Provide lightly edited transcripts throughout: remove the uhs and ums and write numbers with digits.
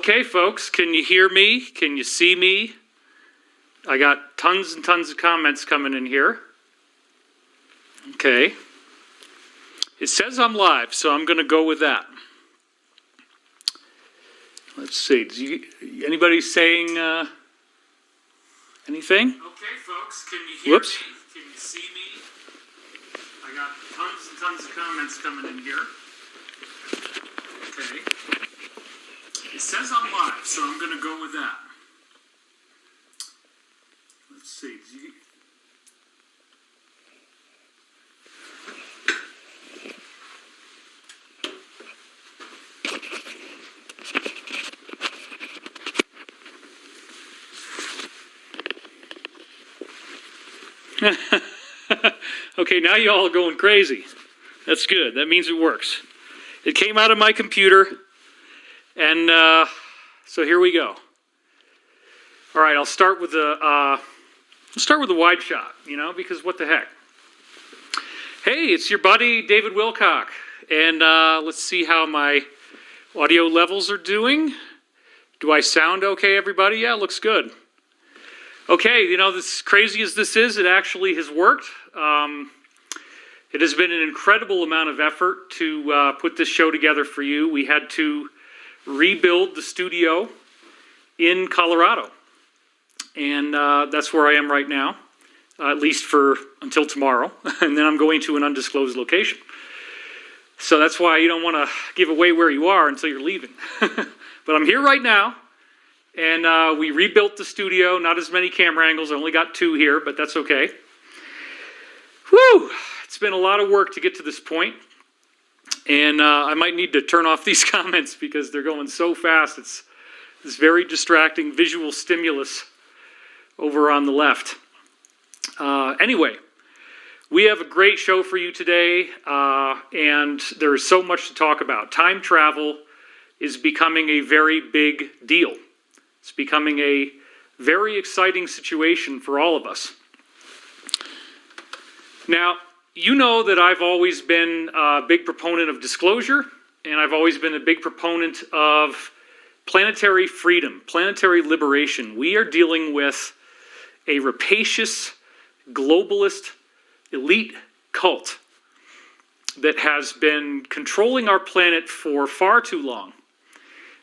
Okay, folks, can you hear me? Can you see me? I got tons and tons of comments coming in here. Okay. It says I'm live, so I'm going to go with that. Let's see. Anybody saying anything? Okay, folks, can you hear Whoops. me? Can you see me? I got tons and tons of comments coming in here. Okay. It says I'm live, so I'm going to go with that. Let's see. Okay, now you all are going crazy. That's good. That means it works. It came out of my computer, and so here we go. All right, I'll start with the wide shot, because what the heck? Hey, it's your buddy David Wilcock, and let's see how my audio levels are doing. Do I sound okay, everybody? Yeah, looks good. Okay, as crazy as this is, it actually has worked. It has been an incredible amount of effort to put this show together for you. We had to rebuild the studio in Colorado, and that's where I am right now, at least for until tomorrow, and then I'm going to an undisclosed location. So that's why you don't want to give away where you are until you're leaving. But I'm here right now. And we rebuilt the studio, not as many camera angles. I only got 2 here, but that's okay. Whew! It's been a lot of work to get to this point. And I might need to turn off these comments because they're going so fast. It's this very distracting visual stimulus over on the left. Anyway, we have a great show for you today, and there is so much to talk about. Time travel is becoming a very big deal. It's becoming a very exciting situation for all of us. Now, you know that I've always been a big proponent of disclosure, and I've always been a big proponent of planetary freedom, planetary liberation. We are dealing with a rapacious, globalist, elite cult that has been controlling our planet for far too long.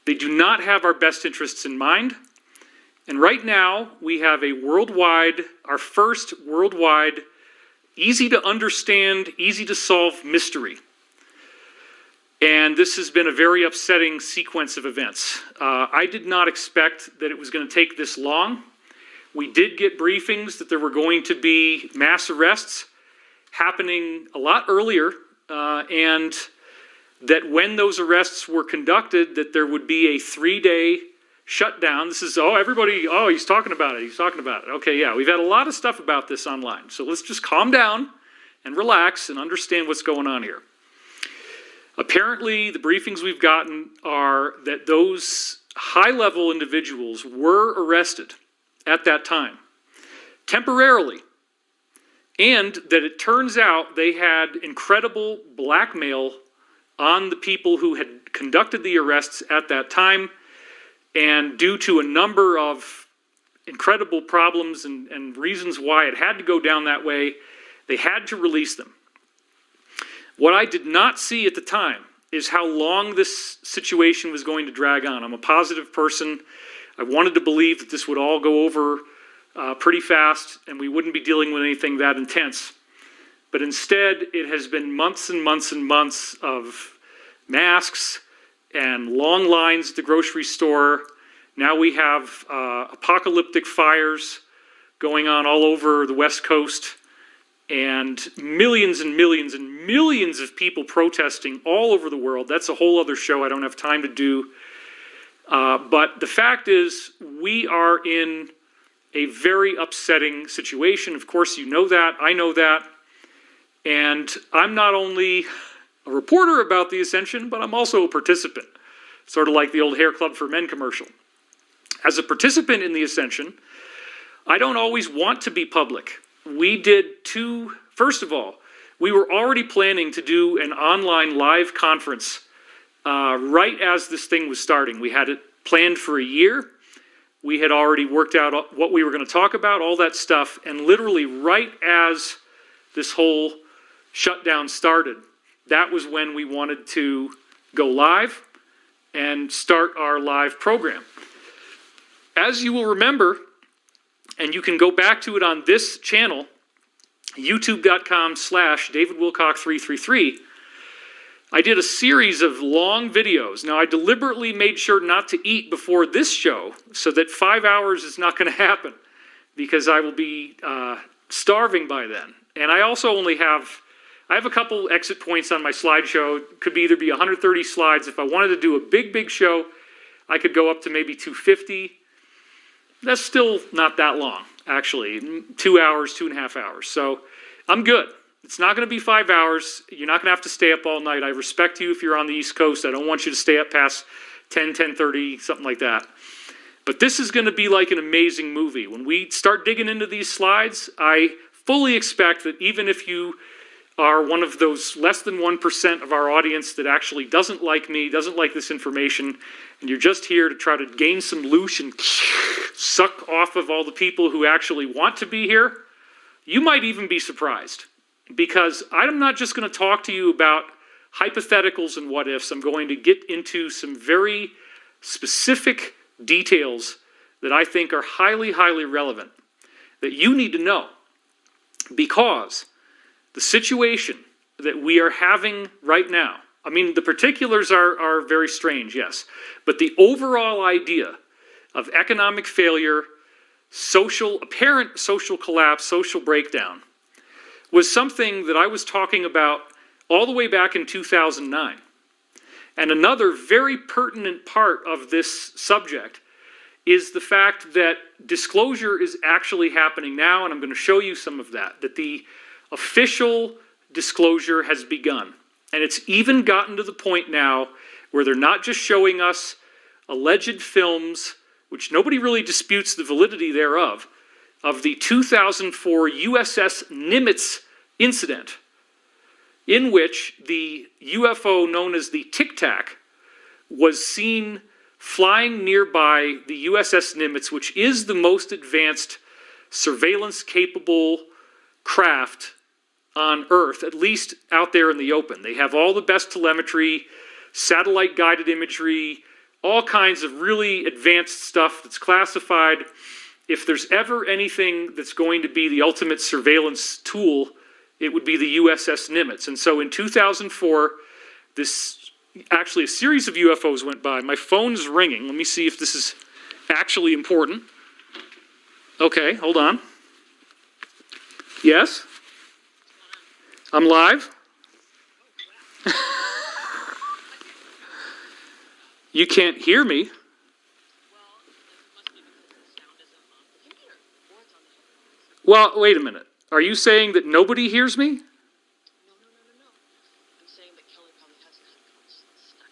They do not have our best interests in mind. And right now, we have our first worldwide, easy to understand, easy to solve mystery. And this has been a very upsetting sequence of events. I did not expect that it was going to take this long. We did get briefings that there were going to be mass arrests happening a lot earlier, and that when those arrests were conducted, that there would be a 3-day shutdown. This is, he's talking about it. Okay, yeah, we've had a lot of stuff about this online. So let's just calm down and relax and understand what's going on here. Apparently, the briefings we've gotten are that those high-level individuals were arrested at that time, temporarily. And that it turns out they had incredible blackmail on the people who had conducted the arrests at that time, and due to a number of incredible problems and reasons why it had to go down that way, they had to release them. What I did not see at the time is how long this situation was going to drag on. I'm a positive person. I wanted to believe that this would all go over pretty fast and we wouldn't be dealing with anything that intense. But instead, it has been months and months and months of masks and long lines at the grocery store. Now we have apocalyptic fires going on all over the West Coast, and millions and millions and millions of people protesting all over the world. That's a whole other show I don't have time to do. But the fact is, we are in a very upsetting situation. Of course, you know that. I know that. And I'm not only a reporter about the Ascension, but I'm also a participant, sort of like the old Hair Club for Men commercial. As a participant in the Ascension, I don't always want to be public. First of all, we were already planning to do an online live conference right as this thing was starting. We had it planned for a year. We had already worked out what we were going to talk about, all that stuff, and literally right as this whole shutdown started, that was when we wanted to go live and start our live program. As you will remember, and you can go back to it on this channel, youtube.com/DavidWilcock333, I did a series of long videos. Now, I deliberately made sure not to eat before this show so that 5 hours is not going to happen because I will be starving by then. And I also only have a couple exit points on my slideshow. It could either be 130 slides. If I wanted to do a big show, I could go up to maybe 250. That's still not that long, actually. 2 hours, 2.5 hours. So I'm good. It's not going to be 5 hours. You're not going to have to stay up all night. I respect you if you're on the East Coast. I don't want you to stay up past 10, 10:30, something like that. But this is going to be like an amazing movie. When we start digging into these slides, I fully expect that even if you are one of those less than 1% of our audience that actually doesn't like me, doesn't like this information, and you're just here to try to gain some loosh and suck off of all the people who actually want to be here, you might even be surprised. Because I'm not just going to talk to you about hypotheticals and what ifs. I'm going to get into some very specific details that I think are highly relevant that you need to know. Because the situation that we are having right now, I mean, the particulars are very strange, yes. But the overall idea of economic failure, apparent social collapse, social breakdown, was something that I was talking about all the way back in 2009. And another very pertinent part of this subject is the fact that disclosure is actually happening now, and I'm going to show you some of that the official disclosure has begun. And it's even gotten to the point now where they're not just showing us alleged films, which nobody really disputes the validity thereof, of the 2004 USS Nimitz incident, in which the UFO known as the Tic Tac was seen flying nearby the USS Nimitz, which is the most advanced surveillance-capable craft on Earth, at least out there in the open. They have all the best telemetry, satellite-guided imagery, all kinds of really advanced stuff that's classified. If there's ever anything that's going to be the ultimate surveillance tool, it would be the USS Nimitz. And so in 2004, actually a series of UFOs went by. My phone's ringing. Let me see if this is actually important. Okay, hold on. Yes? I'm live? You can't hear me? Well, wait a minute. Are you saying that nobody hears me? No. I'm saying that Kelly probably has headphones stuck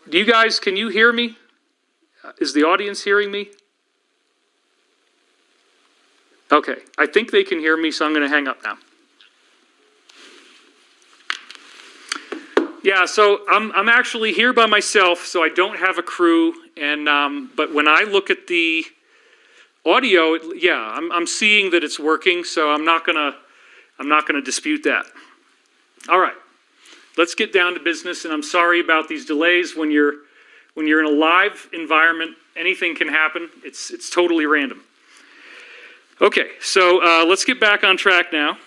in it. Do you guys, can you hear me? Is the audience hearing me? Okay, I think they can hear me, so I'm going to hang up now. Yeah, so I'm actually here by myself, so I don't have a crew, and but when I look at the audio, I'm seeing that it's working, so I'm not gonna dispute that. All right, let's get down to business, and I'm sorry about these delays. When you're in a live environment, anything can happen. It's totally random. Okay, so let's get back on track now.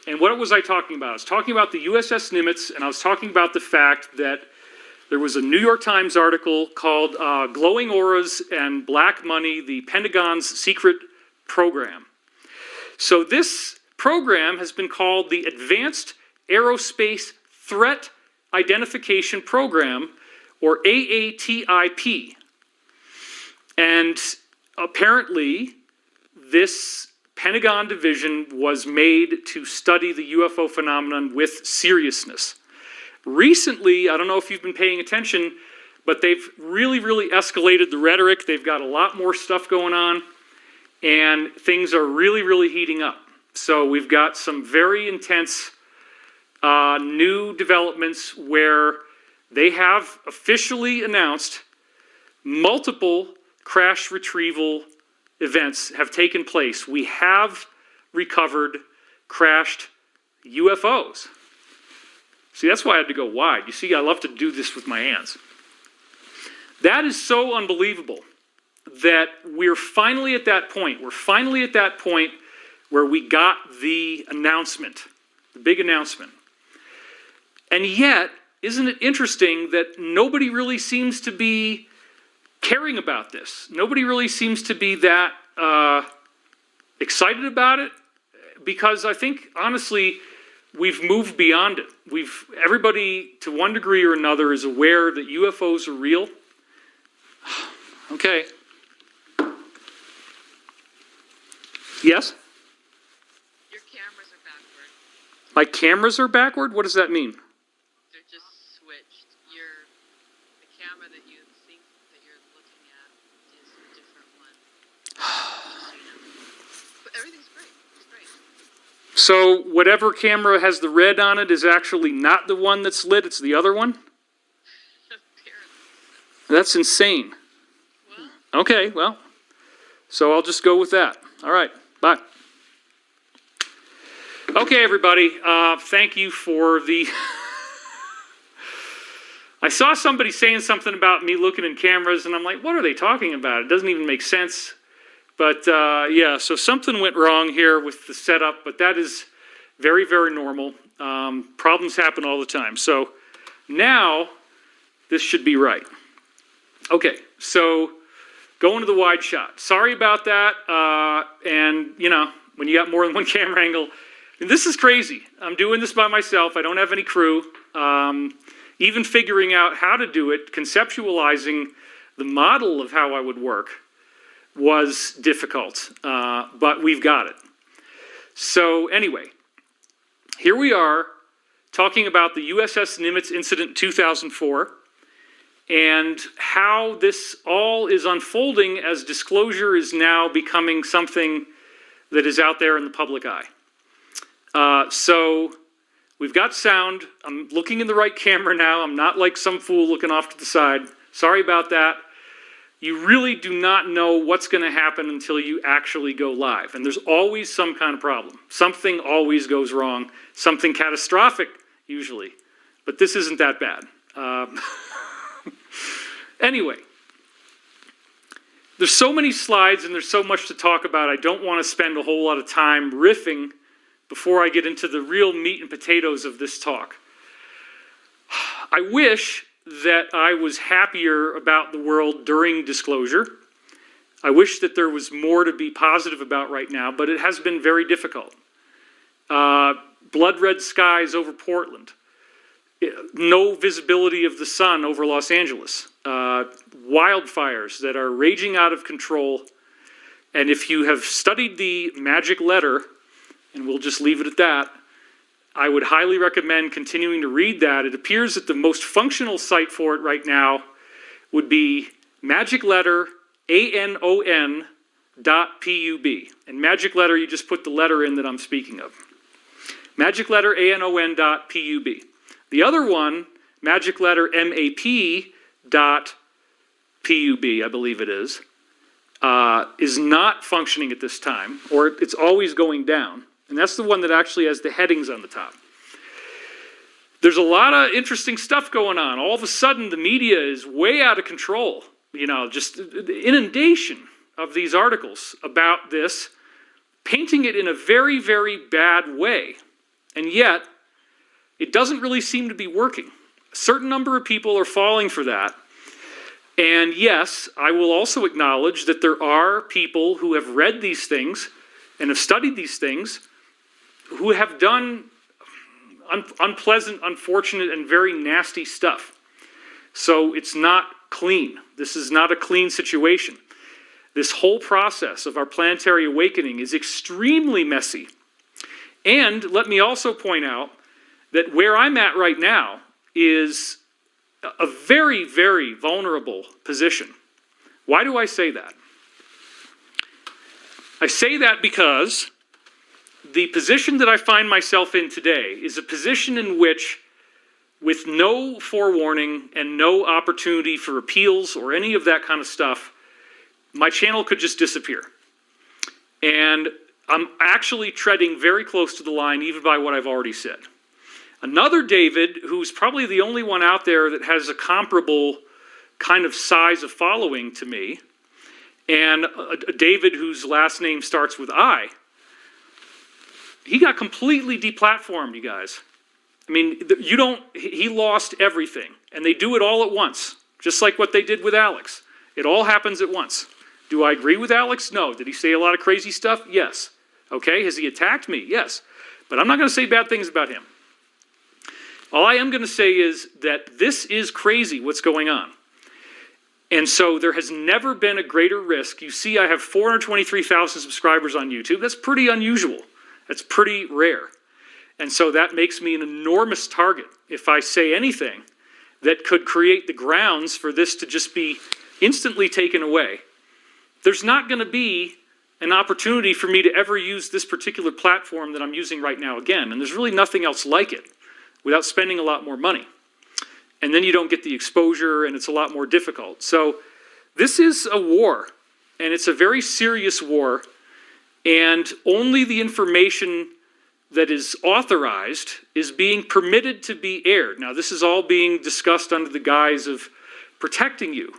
And what was I talking about? I was talking about the USS Nimitz, and I was talking about the fact that there was a New York Times article called Glowing Auras and Black Money, the Pentagon's Secret Program. So this program has been called the Advanced Aerospace Threat Identification Program, or AATIP. And apparently, this Pentagon division was made to study the UFO phenomenon with seriousness. Recently, I don't know if you've been paying attention, but they've really escalated the rhetoric. They've got a lot more stuff going on, and things are really heating up. So we've got some very intense new developments where they have officially announced multiple crash retrieval events have taken place. We have recovered crashed UFOs. See, that's why I had to go wide. You see, I love to do this with my hands. That is so unbelievable that we're finally at that point. We're finally at that point where we got the announcement, the big announcement. And yet, isn't it interesting that nobody really seems to be caring about this? Nobody really seems to be that excited about it, because I think, honestly, we've moved beyond it. Everybody, to one degree or another, is aware that UFOs are real. Okay. Yes? Your cameras are backward. My cameras are backward? What does that mean? They're just switched. The camera that you think that you're looking at is a different one. But everything's great. It's great. So whatever camera has the red on it is actually not the one that's lit, it's the other one? Apparently. That's insane. Well, Okay, well, so I'll just go with that. All right, bye. Okay, everybody, thank you for the... I saw somebody saying something about me looking in cameras, and I'm like, what are they talking about? It doesn't even make sense. But, yeah, so something went wrong here with the setup, but that is very, very normal. Problems happen all the time. So now this should be right. Okay, so going to the wide shot. Sorry about that. And, you know, when you got more than one camera angle, and this is crazy. I'm doing this by myself. I don't have any crew. Even figuring out how to do it, conceptualizing the model of how I would work was difficult, but we've got it. So anyway, here we are talking about the USS Nimitz incident 2004 and how this all is unfolding as disclosure is now becoming something that is out there in the public eye. So we've got sound. I'm looking in the right camera now. I'm not like some fool looking off to the side. Sorry about that. You really do not know what's going to happen until you actually go live. And there's always some kind of problem. Something always goes wrong. Something catastrophic, usually. But this isn't that bad. Anyway, there's so many slides and there's so much to talk about. I don't want to spend a whole lot of time riffing before I get into the real meat and potatoes of this talk. I wish that I was happier about the world during disclosure. I wish that there was more to be positive about right now, but it has been very difficult. Blood red skies over Portland. No visibility of the sun over Los Angeles. Wildfires that are raging out of control. And if you have studied the magic letter, and we'll just leave it at that, I would highly recommend continuing to read that. It appears that the most functional site for it right now would be magic letter ANON.pub. And magic letter, you just put the letter in that I'm speaking of. Magic letter ANON.pub. The other one, magic letter MAP.pub, I believe it is not functioning at this time, or it's always going down. And that's the one that actually has the headings on the top. There's a lot of interesting stuff going on. All of a sudden, the media is way out of control. You know, just the inundation of these articles about this, painting it in a very, very bad way. And yet, it doesn't really seem to be working. A certain number of people are falling for that. And yes, I will also acknowledge that there are people who have read these things and have studied these things who have done unpleasant, unfortunate, and very nasty stuff. So it's not clean. This is not a clean situation. This whole process of our planetary awakening is extremely messy. And let me also point out that where I'm at right now is a very, very vulnerable position. Why do I say that? I say that because the position that I find myself in today is a position in which with no forewarning and no opportunity for appeals or any of that kind of stuff, my channel could just disappear. And I'm actually treading very close to the line, even by what I've already said. Another David, who's probably the only one out there that has a comparable kind of size of following to me, and a David whose last name starts with I, he got completely deplatformed, you guys. I mean, he lost everything, and they do it all at once, just like what they did with Alex. It all happens at once. Do I agree with Alex? No. Did he say a lot of crazy stuff? Yes. Okay, has he attacked me? Yes. But I'm not going to say bad things about him. All I am going to say is that this is crazy what's going on. And so there has never been a greater risk. You see, I have 423,000 subscribers on YouTube. That's pretty unusual. That's pretty rare. And so that makes me an enormous target if I say anything that could create the grounds for this to just be instantly taken away. There's not going to be an opportunity for me to ever use this particular platform that I'm using right now again. And there's really nothing else like it without spending a lot more money. And then you don't get the exposure, and it's a lot more difficult. So this is a war, and it's a very serious war, and only the information that is authorized is being permitted to be aired. Now, this is all being discussed under the guise of protecting you.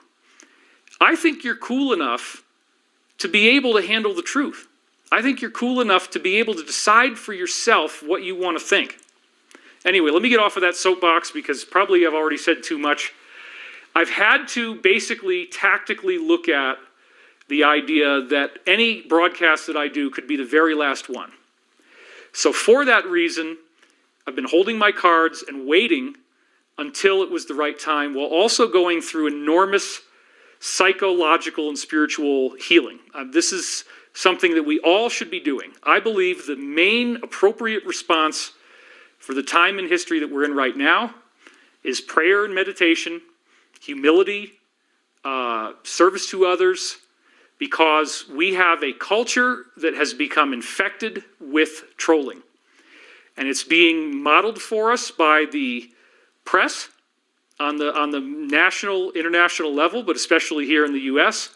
I think you're cool enough to be able to handle the truth. I think you're cool enough to be able to decide for yourself what you want to think. Anyway, let me get off of that soapbox because probably I've already said too much. I've had to basically tactically look at the idea that any broadcast that I do could be the very last one. So for that reason, I've been holding my cards and waiting until it was the right time, while also going through enormous psychological and spiritual healing. This is something that we all should be doing. I believe the main appropriate response for the time in history that we're in right now is prayer and meditation, humility, service to others, because we have a culture that has become infected with trolling. And it's being modeled for us by the press on the national, international level, but especially here in the US.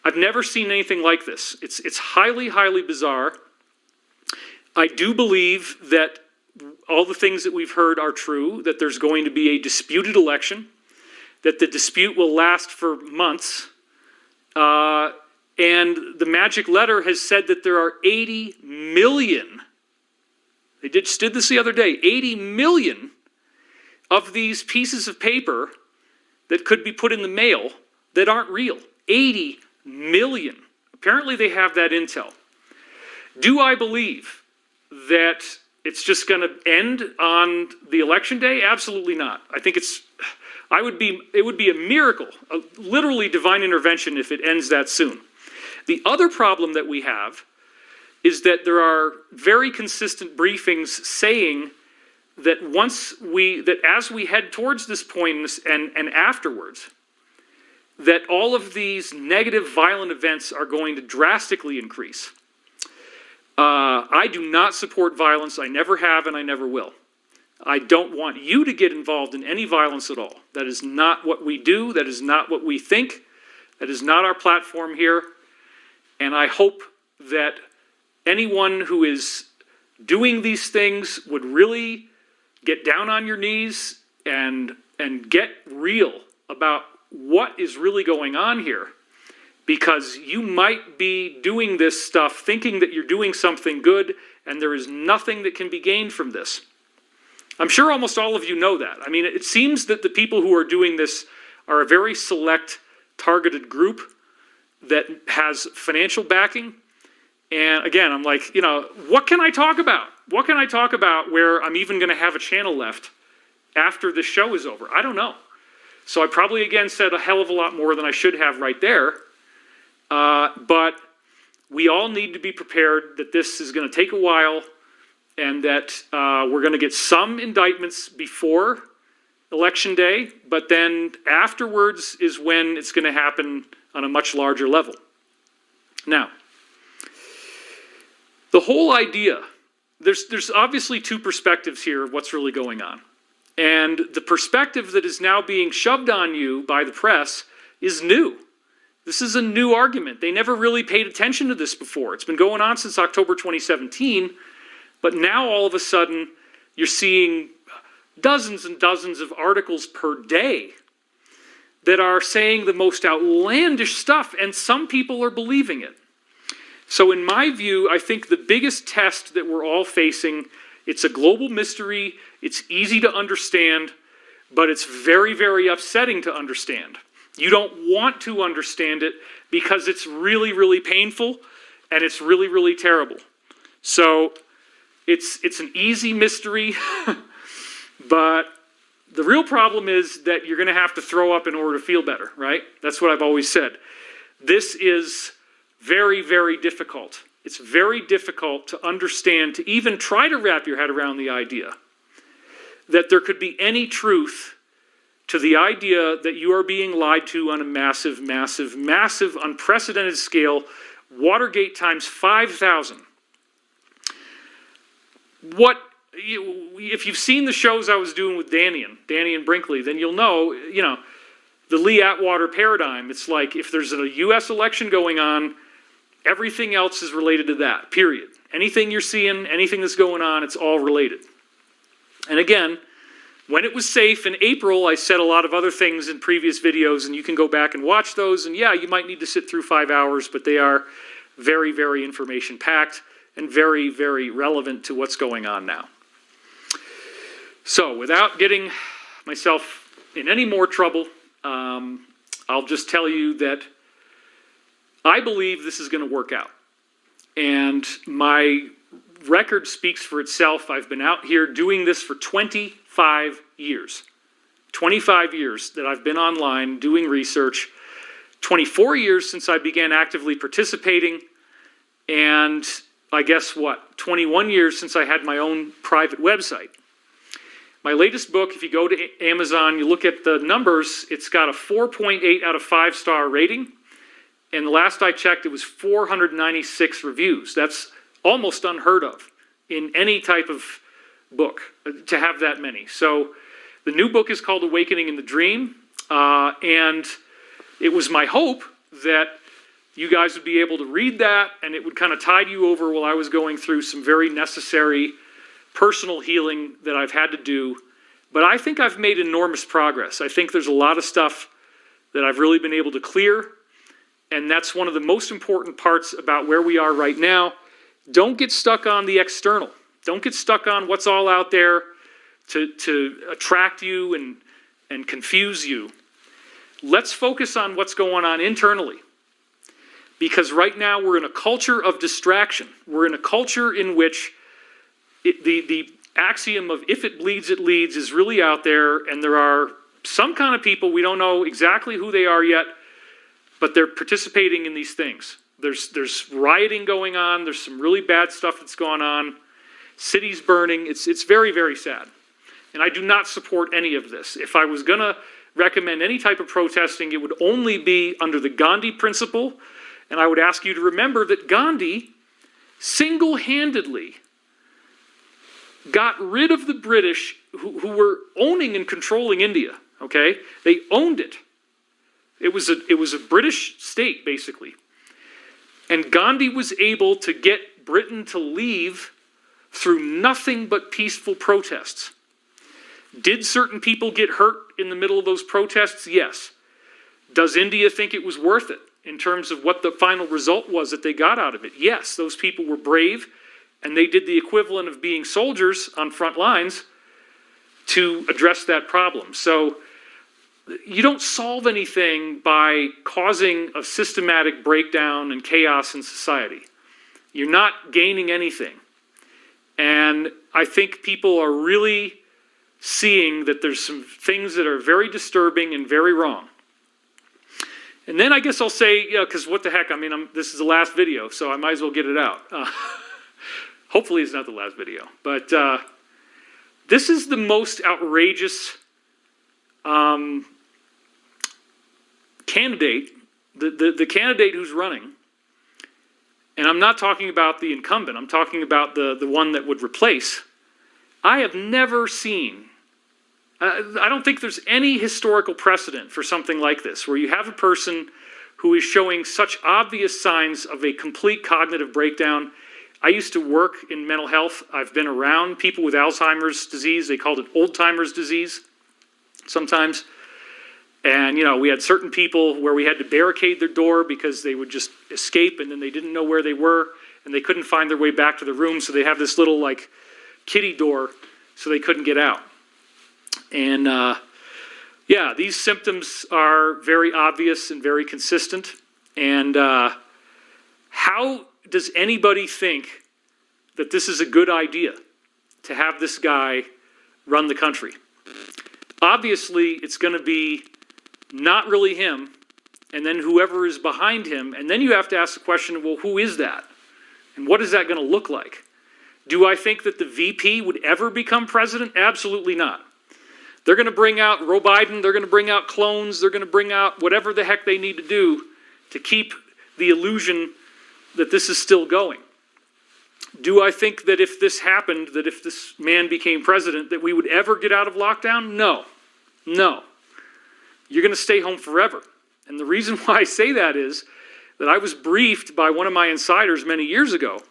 I've never seen anything like this. It's highly, highly bizarre. I do believe that all the things that we've heard are true, that there's going to be a disputed election, that the dispute will last for months, and the magic letter has said that there are 80 million, they just did this the other day, 80 million of these pieces of paper that could be put in the mail that aren't real. 80 million. Apparently they have that intel. Do I believe that it's just going to end on the election day? Absolutely not. I think it would be a miracle, a literally divine intervention if it ends that soon. The other problem that we have is that there are very consistent briefings saying that as we head towards this point and afterwards, that all of these negative violent events are going to drastically increase. I do not support violence. I never have and I never will. I don't want you to get involved in any violence at all. That is not what we do. That is not what we think. That is not our platform here. And I hope that anyone who is doing these things would really get down on your knees and get real about what is really going on here. Because you might be doing this stuff thinking that you're doing something good, and there is nothing that can be gained from this. I'm sure almost all of you know that. I mean, it seems that the people who are doing this are a very select, targeted group that has financial backing. And again, I'm like, what can I talk about? What can I talk about where I'm even going to have a channel left after this show is over? I don't know. So I probably, again, said a hell of a lot more than I should have right there. But we all need to be prepared that this is going to take a while and that we're going to get some indictments before Election Day, but then afterwards is when it's going to happen on a much larger level. Now, the whole idea, there's obviously two perspectives here of what's really going on. And the perspective that is now being shoved on you by the press is new. This is a new argument. They never really paid attention to this before. It's been going on since October 2017, but now all of a sudden you're seeing dozens and dozens of articles per day that are saying the most outlandish stuff, and some people are believing it. So in my view, I think the biggest test that we're all facing, it's a global mystery, it's easy to understand, but it's very, very upsetting to understand. You don't want to understand it because it's really, really painful and it's really, really terrible. So it's an easy mystery, but the real problem is that you're going to have to throw up in order to feel better, right? That's what I've always said. This is very, very difficult. It's very difficult to understand, to even try to wrap your head around the idea that there could be any truth to the idea that you are being lied to on a massive, massive, massive, unprecedented scale, Watergate times 5,000. If you've seen the shows I was doing with Danny and Brinkley, then you'll know, the Lee Atwater paradigm. It's like if there's a U.S. election going on, everything else is related to that, period. Anything you're seeing, anything that's going on, it's all related. And again, when it was safe in April, I said a lot of other things in previous videos, and you can go back and watch those. And yeah, you might need to sit through 5 hours, but they are very, very information-packed and very, very relevant to what's going on now. So without getting myself in any more trouble, I'll just tell you that I believe this is going to work out. And my record speaks for itself. I've been out here doing this for 25 years. 25 years that I've been online doing research. 24 years since I began actively participating. And I guess 21 years since I had my own private website. My latest book, if you go to Amazon, you look at the numbers, it's got a 4.8 out of 5-star rating. And the last I checked, it was 496 reviews. That's almost unheard of in any type of book, to have that many. So the new book is called Awakening in the Dream. And it was my hope that you guys would be able to read that and it would kind of tide you over while I was going through some very necessary personal healing that I've had to do. But I think I've made enormous progress. I think there's a lot of stuff that I've really been able to clear. And that's one of the most important parts about where we are right now. Don't get stuck on the external. Don't get stuck on what's all out there to attract you and confuse you. Let's focus on what's going on internally. Because right now we're in a culture of distraction. We're in a culture in which the axiom of if it bleeds, it leads is really out there. And there are some kind of people, we don't know exactly who they are yet, but they're participating in these things. There's rioting going on. There's some really bad stuff that's going on. Cities burning. It's very, very sad. And I do not support any of this. If I was going to recommend any type of protesting, it would only be under the Gandhi principle. And I would ask you to remember that Gandhi single-handedly got rid of the British who were owning and controlling India. Okay? They owned it. It was a British state, basically. And Gandhi was able to get Britain to leave through nothing but peaceful protests. Did certain people get hurt in the middle of those protests? Yes. Does India think it was worth it in terms of what the final result was that they got out of it? Yes, those people were brave, and they did the equivalent of being soldiers on front lines to address that problem. So you don't solve anything by causing a systematic breakdown and chaos in society. You're not gaining anything. And I think people are really seeing that there's some things that are very disturbing and very wrong. And then I guess I'll say, because what the heck, this is the last video, so I might as well get it out. Hopefully it's not the last video. But this is the most outrageous candidate, the candidate who's running, and I'm not talking about the incumbent, I'm talking about the one that would replace. I have never seen I don't think there's any historical precedent for something like this, where you have a person who is showing such obvious signs of a complete cognitive breakdown. I used to work in mental health. I've been around people with Alzheimer's disease. They called it old-timers disease sometimes. And, you know, we had certain people where we had to barricade their door because they would just escape and then they didn't know where they were and they couldn't find their way back to the room. So they have this little, like, kiddie door so they couldn't get out. And, yeah, these symptoms are very obvious and very consistent. And how does anybody think that this is a good idea to have this guy run the country? Obviously, it's going to be not really him, and then whoever is behind him, and then you have to ask the question, well, who is that? And what is that going to look like? Do I think that the VP would ever become president? Absolutely not. They're going to bring out Joe Biden, they're going to bring out clones, they're going to bring out whatever the heck they need to do to keep the illusion that this is still going. Do I think that if this happened, that if this man became president, that we would ever get out of lockdown? No. No. You're going to stay home forever. And the reason why I say that is that I was briefed by one of my insiders many years ago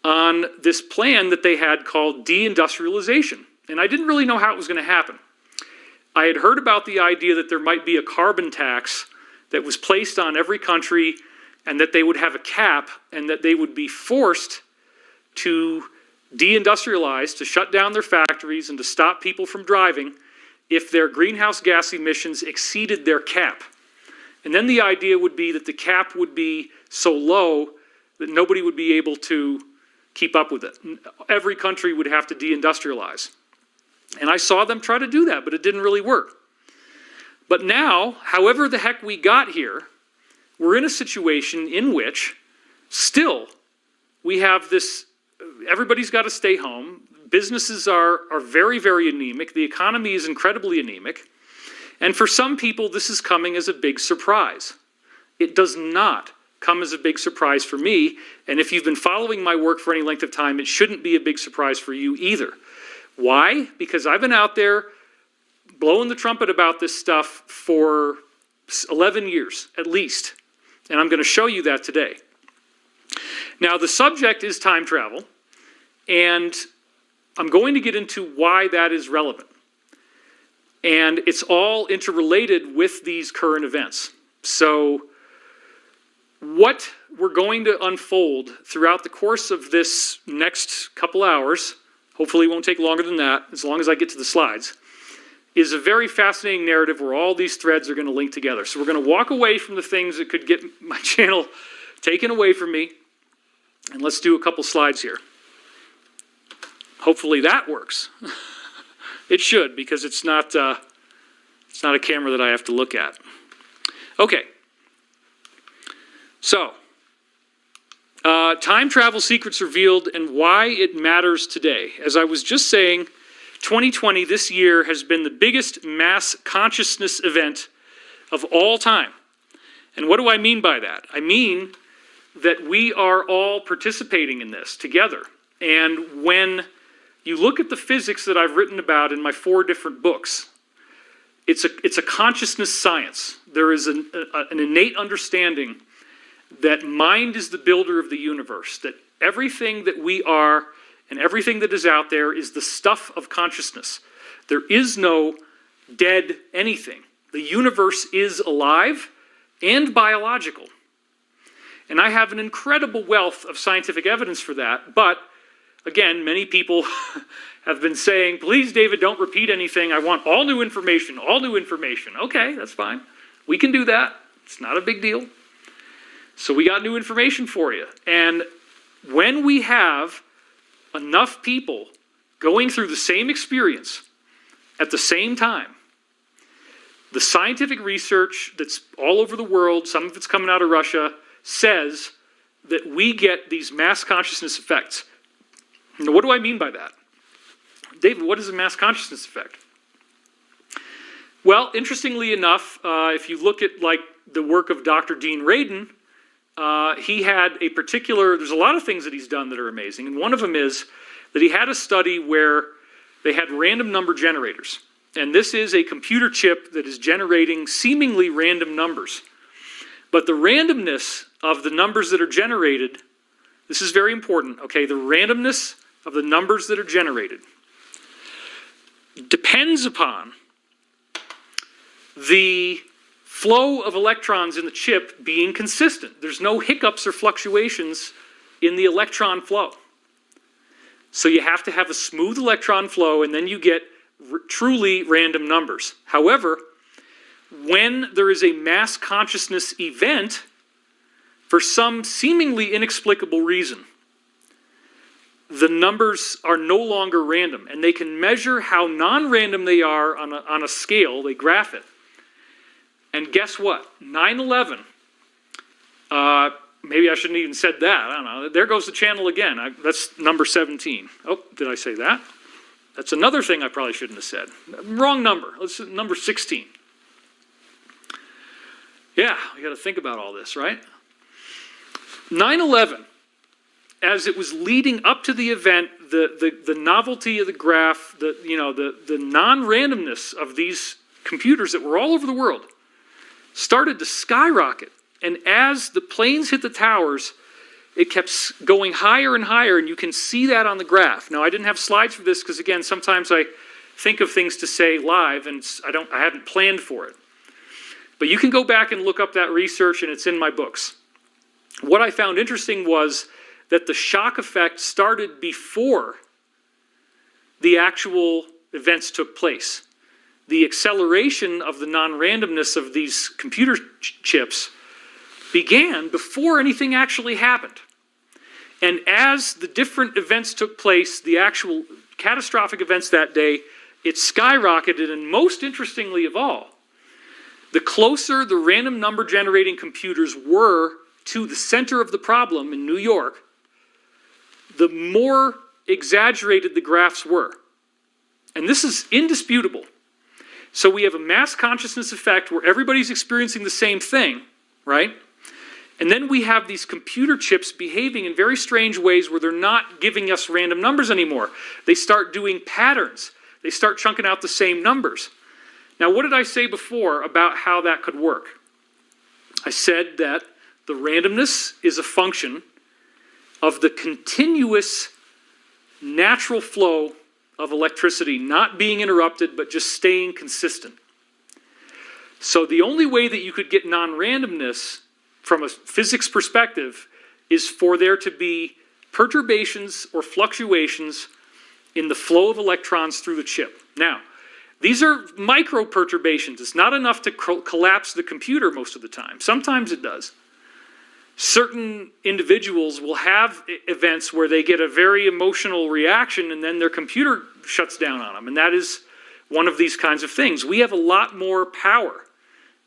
on this plan that they had called deindustrialization. And I didn't really know how it was going to happen. I had heard about the idea that there might be a carbon tax that was placed on every country and that they would have a cap and that they would be forced to deindustrialize, to shut down their factories and to stop people from driving if their greenhouse gas emissions exceeded their cap. And then the idea would be that the cap would be so low that nobody would be able to keep up with it. Every country would have to deindustrialize. And I saw them try to do that, but it didn't really work. But now, however the heck we got here, we're in a situation in which still we have this, everybody's got to stay home. Businesses are very, very anemic. The economy is incredibly anemic. And for some people, this is coming as a big surprise. It does not come as a big surprise for me. And if you've been following my work for any length of time, it shouldn't be a big surprise for you either. Why? Because I've been out there blowing the trumpet about this stuff for 11 years, at least. And I'm going to show you that today. Now, the subject is time travel, and I'm going to get into why that is relevant. And it's all interrelated with these current events. So what we're going to unfold throughout the course of this next couple hours, hopefully it won't take longer than that, as long as I get to the slides, is a very fascinating narrative where all these threads are going to link together. So we're going to walk away from the things that could get my channel taken away from me, and let's do a couple slides here. Hopefully that works. It should, because it's not a camera that I have to look at. Okay. So, time travel secrets revealed and why it matters today. As I was just saying, 2020, this year, has been the biggest mass consciousness event of all time. And what do I mean by that? I mean that we are all participating in this together. And when you look at the physics that I've written about in my 4 different books, it's a consciousness science. There is an innate understanding that mind is the builder of the universe, that everything that we are and everything that is out there is the stuff of consciousness. There is no dead anything. The universe is alive and biological. And I have an incredible wealth of scientific evidence for that, but again, many people have been saying, please, David, don't repeat anything. I want all new information, all new information. Okay, that's fine. We can do that. It's not a big deal. So we got new information for you. And when we have enough people going through the same experience at the same time, the scientific research that's all over the world, some of it's coming out of Russia, says that we get these mass consciousness effects. Now, what do I mean by that? David, what is a mass consciousness effect? Well, interestingly enough, if you look at like the work of Dr. Dean Radin, he had a particular, there's a lot of things that he's done that are amazing, and one of them is that he had a study where they had random number generators. And this is a computer chip that is generating seemingly random numbers. But the randomness of the numbers that are generated, this is very important, okay? The randomness of the numbers that are generated depends upon the flow of electrons in the chip being consistent. There's no hiccups or fluctuations in the electron flow. So you have to have a smooth electron flow, and then you get truly random numbers. However, when there is a mass consciousness event, for some seemingly inexplicable reason, the numbers are no longer random, and they can measure how non-random they are on a scale. They graph it. And guess what? 9/11. Maybe I shouldn't even said that. I don't know. There goes the channel again. That's number 17. Oh, did I say that? That's another thing I probably shouldn't have said. Wrong number. Let's number 16. Yeah, we got to think about all this, right? 9/11. As it was leading up to the event, the novelty of the graph, the non-randomness of these computers that were all over the world started to skyrocket. And as the planes hit the towers, it kept going higher and higher, and you can see that on the graph. Now, I didn't have slides for this because, again, sometimes I think of things to say live, and I haven't planned for it. But you can go back and look up that research, and it's in my books. What I found interesting was that the shock effect started before the actual events took place. The acceleration of the non-randomness of these computer chips began before anything actually happened. And as the different events took place, the actual catastrophic events that day, it skyrocketed, and most interestingly of all, the closer the random number generating computers were to the center of the problem in New York, the more exaggerated the graphs were. And this is indisputable. So we have a mass consciousness effect where everybody's experiencing the same thing, right? And then we have these computer chips behaving in very strange ways where they're not giving us random numbers anymore. They start doing patterns. They start chunking out the same numbers. Now, what did I say before about how that could work? I said that the randomness is a function of the continuous natural flow of electricity not being interrupted but just staying consistent. So the only way that you could get non-randomness from a physics perspective is for there to be perturbations or fluctuations in the flow of electrons through the chip. Now, these are micro perturbations. It's not enough to collapse the computer most of the time. Sometimes it does. Certain individuals will have events where they get a very emotional reaction and then their computer shuts down on them. And that is one of these kinds of things. We have a lot more power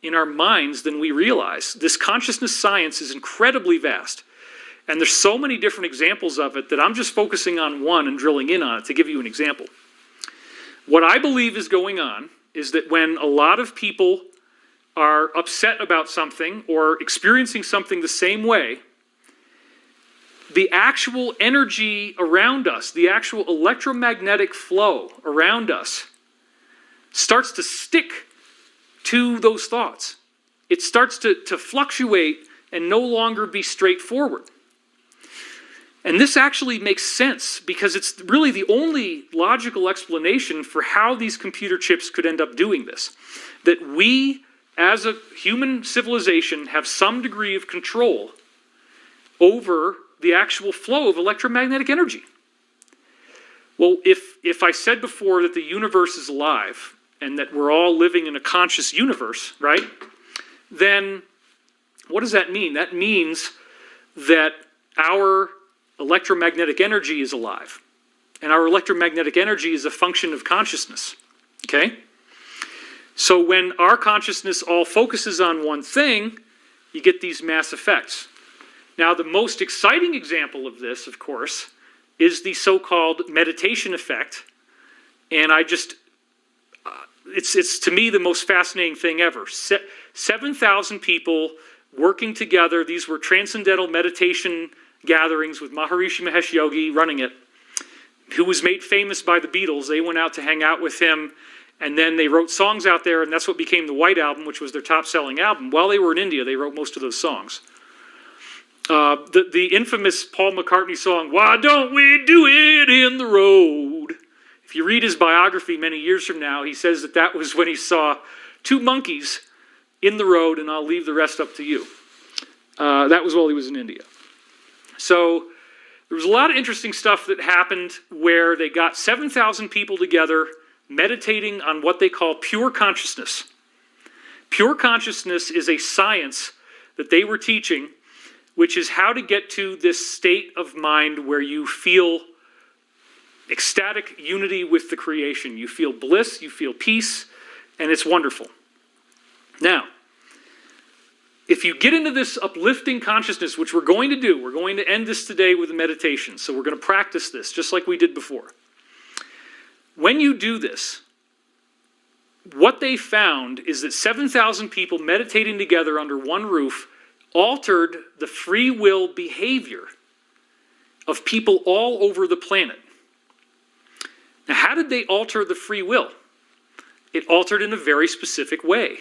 in our minds than we realize. This consciousness science is incredibly vast. And there's so many different examples of it that I'm just focusing on one and drilling in on it to give you an example. What I believe is going on is that when a lot of people are upset about something or experiencing something the same way, the actual energy around us, the actual electromagnetic flow around us starts to stick to those thoughts. It starts to fluctuate and no longer be straightforward. And this actually makes sense because it's really the only logical explanation for how these computer chips could end up doing this. That we, as a human civilization, have some degree of control over the actual flow of electromagnetic energy. Well, if I said before that the universe is alive and that we're all living in a conscious universe, right? Then what does that mean? That means that our electromagnetic energy is alive. And our electromagnetic energy is a function of consciousness, okay? So when our consciousness all focuses on one thing, you get these mass effects. Now, the most exciting example of this, of course, is the so-called meditation effect. And it's to me the most fascinating thing ever. 7,000 people working together. These were transcendental meditation gatherings with Maharishi Mahesh Yogi running it, who was made famous by the Beatles. They went out to hang out with him, And then they wrote songs out there, and that's what became the White Album, which was their top-selling album. While they were in India, they wrote most of those songs. The infamous Paul McCartney song, "Why Don't We Do It in the Road?" If you read his biography many years from now, he says that that was when he saw two monkeys in the road, and I'll leave the rest up to you. That was while he was in India. So there was a lot of interesting stuff that happened where they got 7,000 people together meditating on what they call pure consciousness. Pure consciousness is a science that they were teaching, which is how to get to this state of mind where you feel ecstatic unity with the creation. You feel bliss, you feel peace, and it's wonderful. Now, if you get into this uplifting consciousness, which we're going to do, we're going to end this today with a meditation, so we're going to practice this just like we did before. When you do this, what they found is that 7,000 people meditating together under one roof altered the free will behavior of people all over the planet. Now, how did they alter the free will? It altered in a very specific way.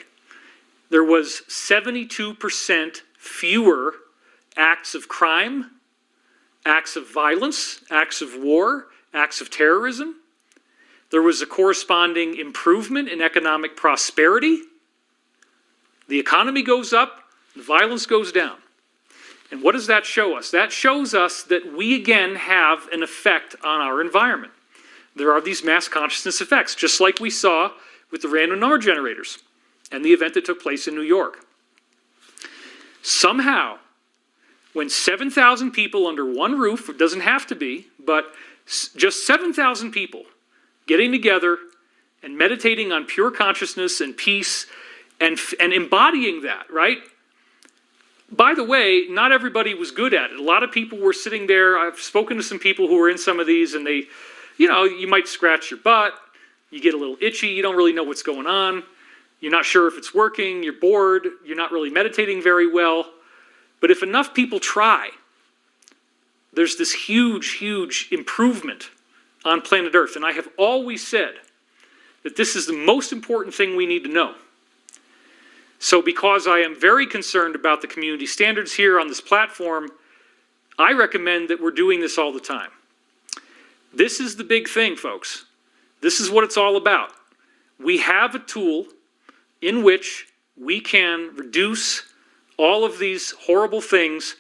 There was 72% fewer acts of crime, acts of violence, acts of war, acts of terrorism. There was a corresponding improvement in economic prosperity. The economy goes up, the violence goes down. And what does that show us? That shows us that we again have an effect on our environment. There are these mass consciousness effects, just like we saw with the random number generators and the event that took place in New York. Somehow, when 7,000 people under one roof, it doesn't have to be, but just 7,000 people getting together and meditating on pure consciousness and peace and embodying that, right? By the way, not everybody was good at it. A lot of people were sitting there. I've spoken to some people who were in some of these, and they, you might scratch your butt, you get a little itchy, you don't really know what's going on. You're not sure if it's working, you're bored, you're not really meditating very well. But if enough people try, there's this huge, huge improvement on planet Earth. And I have always said that this is the most important thing we need to know. So because I am very concerned about the community standards here on this platform, I recommend that we're doing this all the time. This is the big thing, folks. This is what it's all about. We have a tool in which we can reduce all of these horrible things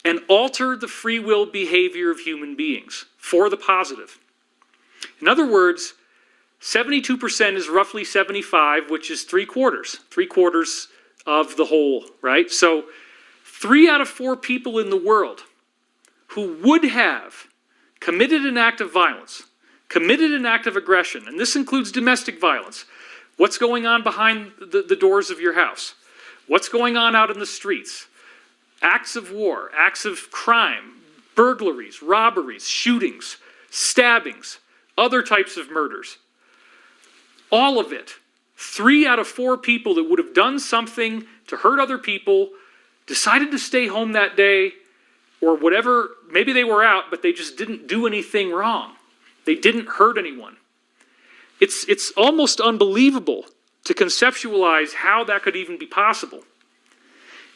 and alter the free will behavior of human beings for the positive. In other words, 72% is roughly 75, which is 3/4 of the whole, right? So 3 out of 4 people in the world who would have committed an act of violence, committed an act of aggression, and this includes domestic violence. What's going on behind the doors of your house? What's going on out in the streets? Acts of war, acts of crime, burglaries, robberies, shootings, stabbings, other types of murders. All of it. 3 out of 4 people that would have done something to hurt other people decided to stay home that day, or whatever. Maybe they were out, but they just didn't do anything wrong. They didn't hurt anyone. It's almost unbelievable to conceptualize how that could even be possible.